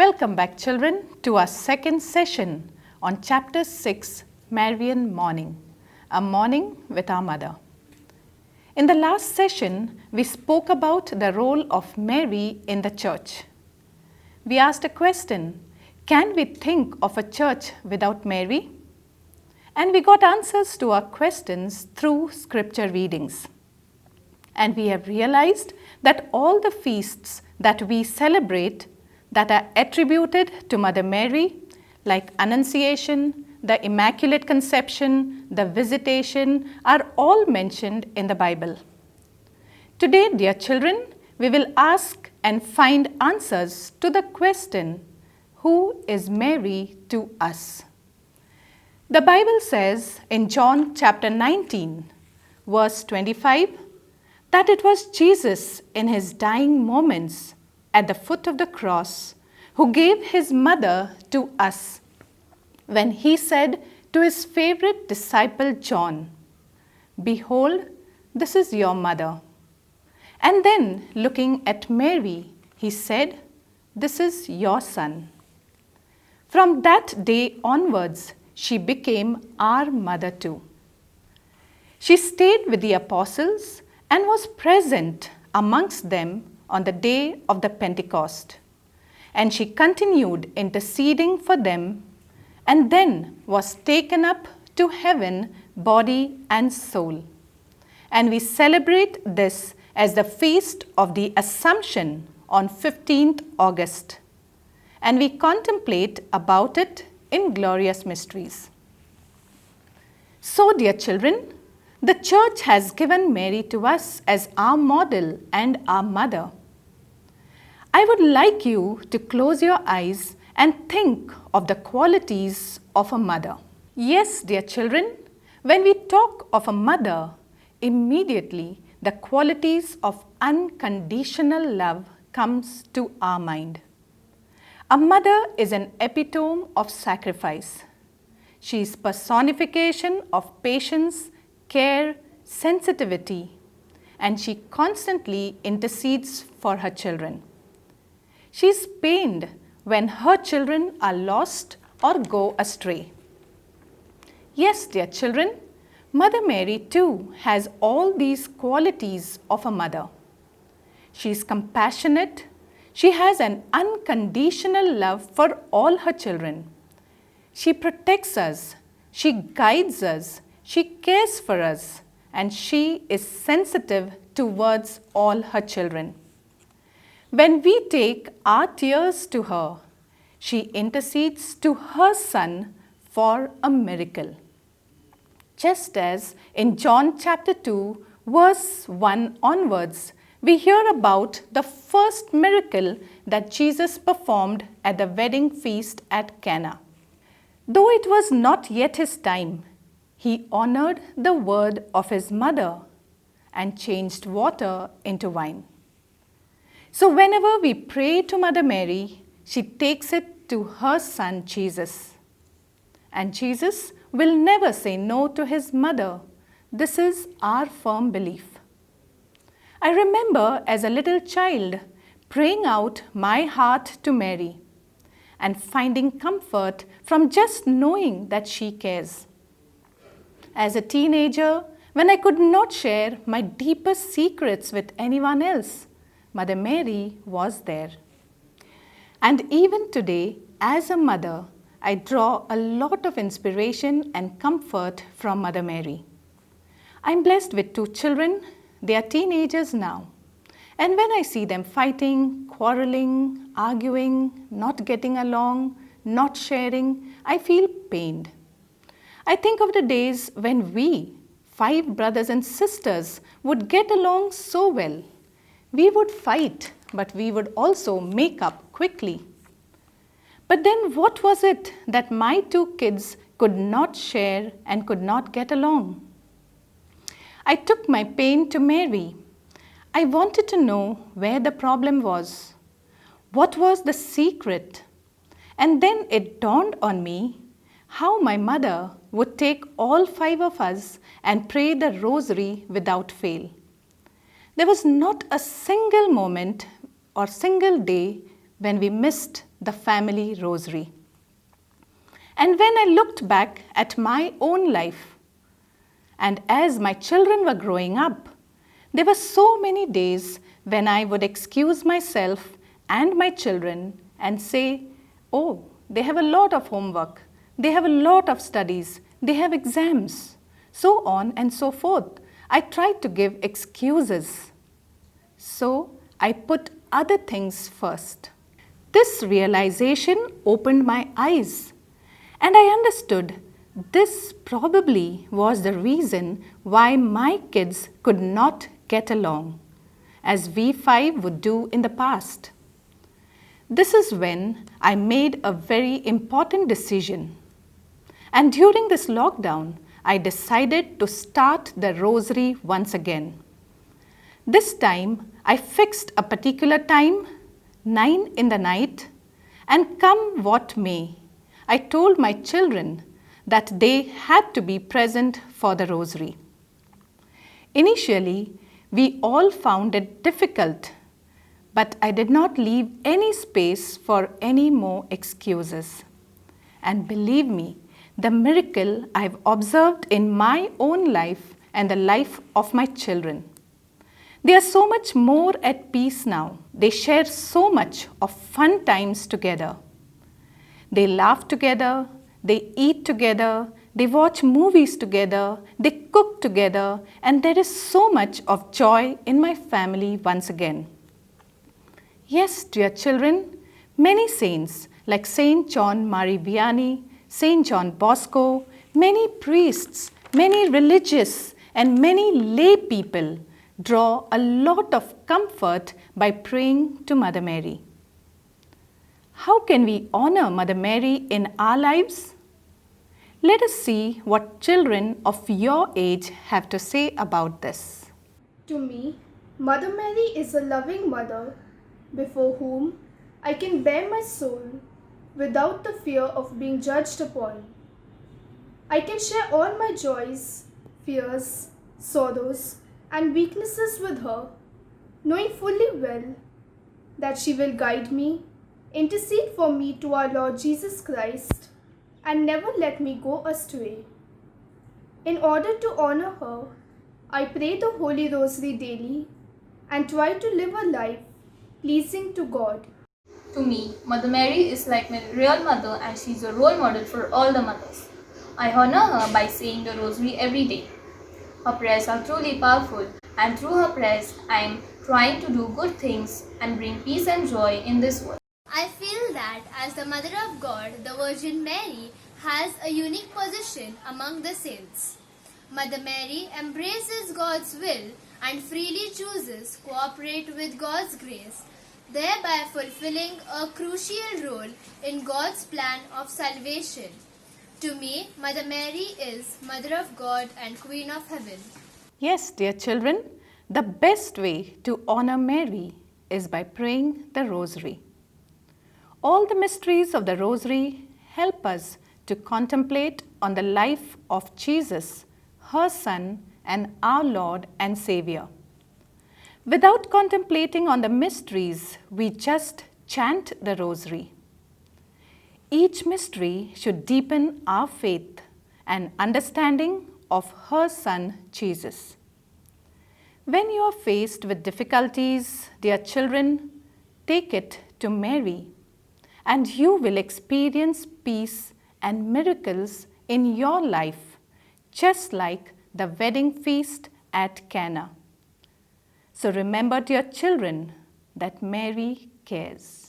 Welcome back, children, to our second session on Chapter 6, Marian Morning, a morning with our mother. In the last session, we spoke about the role of Mary in the church. We asked a question, can we think of a church without Mary? And we got answers to our questions through scripture readings. And we have realized that all the feasts that we celebrate that are attributed to Mother Mary, like Annunciation, the Immaculate Conception, the Visitation, are all mentioned in the Bible. Today, dear children, we will ask and find answers to the question, who is Mary to us? The Bible says in John chapter 19, verse 25, that it was Jesus in his dying moments at the foot of the cross who gave his mother to us when he said to his favorite disciple John, "Behold, this is your mother." And then looking at Mary, he said, "This is your son." From that day onwards, she became our mother too. She stayed with the apostles and was present amongst them on the day of the Pentecost. And she continued interceding for them and then was taken up to heaven, body and soul. And we celebrate this as the feast of the Assumption on 15th August. And we contemplate about it in glorious mysteries. So, dear children, the Church has given Mary to us as our model and our mother. I would like you to close your eyes and think of the qualities of a mother. Yes, dear children, when we talk of a mother, immediately the qualities of unconditional love comes to our mind. A mother is an epitome of sacrifice. She is personification of patience, care, sensitivity, and she constantly intercedes for her children. She is pained when her children are lost or go astray. Yes, dear children, Mother Mary too has all these qualities of a mother. She is compassionate. She has an unconditional love for all her children. She protects us. She guides us. She cares for us. And she is sensitive towards all her children. When we take our tears to her, she intercedes to her Son for a miracle. Just as in John chapter 2, verse 1 onwards, we hear about the first miracle that Jesus performed at the wedding feast at Cana. Though it was not yet his time, he honored the word of his mother and changed water into wine. So whenever we pray to Mother Mary, she takes it to her Son Jesus. And Jesus will never say no to his mother. This is our firm belief. I remember as a little child praying out my heart to Mary and finding comfort from just knowing that she cares. As a teenager, when I could not share my deepest secrets with anyone else, Mother Mary was there. And even today, as a mother, I draw a lot of inspiration and comfort from Mother Mary. I'm blessed with 2 children. They are teenagers now. And when I see them fighting, quarreling, arguing, not getting along, not sharing, I feel pained. I think of the days when we, 5 brothers and sisters, would get along so well. We would fight, but we would also make up quickly. But then what was it that my 2 kids could not share and could not get along? I took my pain to Mary. I wanted to know where the problem was. What was the secret? And then it dawned on me how my mother would take all 5 of us and pray the rosary without fail. There was not a single moment or single day when we missed the family rosary. And when I looked back at my own life, and as my children were growing up, there were so many days when I would excuse myself and my children and say, "Oh, they have a lot of homework, they have a lot of studies, they have exams," so on and so forth. I tried to give excuses. So I put other things first. This realization opened my eyes, and I understood this probably was the reason why my kids could not get along, as we five would do in the past. This is when I made a very important decision. And during this lockdown, I decided to start the rosary once again. This time, I fixed a particular time, 9 in the night, and come what may, I told my children that they had to be present for the rosary. Initially, we all found it difficult, but I did not leave any space for any more excuses. And believe me, the miracle I've observed in my own life and the life of my children. They are so much more at peace now. They share so much of fun times together. They laugh together, they eat together, they watch movies together, they cook together, and there is so much of joy in my family once again. Yes, dear children, many saints like Saint John Marie Vianney, Saint John Bosco, many priests, many religious, and many lay people draw a lot of comfort by praying to Mother Mary. How can we honor Mother Mary in our lives? Let us see what children of your age have to say about this. To me, Mother Mary is a loving mother before whom I can bare my soul without the fear of being judged upon. I can share all my joys, fears, sorrows, and weaknesses with her, knowing fully well that she will guide me, intercede for me to our Lord Jesus Christ, and never let me go astray. In order to honor her, I pray the Holy Rosary daily and try to live a life pleasing to God. To me, Mother Mary is like my real mother and she's a role model for all the mothers. I honor her by saying the rosary every day. Her prayers are truly powerful and through her prayers I am trying to do good things and bring peace and joy in this world. I feel that as the Mother of God, the Virgin Mary has a unique position among the saints. Mother Mary embraces God's will and freely chooses to cooperate with God's grace, thereby fulfilling a crucial role in God's plan of salvation. To me, Mother Mary is Mother of God and Queen of Heaven. Yes, dear children, the best way to honor Mary is by praying the rosary. All the mysteries of the rosary help us to contemplate on the life of Jesus, her Son, and our Lord and Savior. Without contemplating on the mysteries, we just chant the rosary. Each mystery should deepen our faith and understanding of her Son, Jesus. When you are faced with difficulties, dear children, take it to Mary, and you will experience peace and miracles in your life, just like the wedding feast at Cana. So remember, dear children, that Mary cares.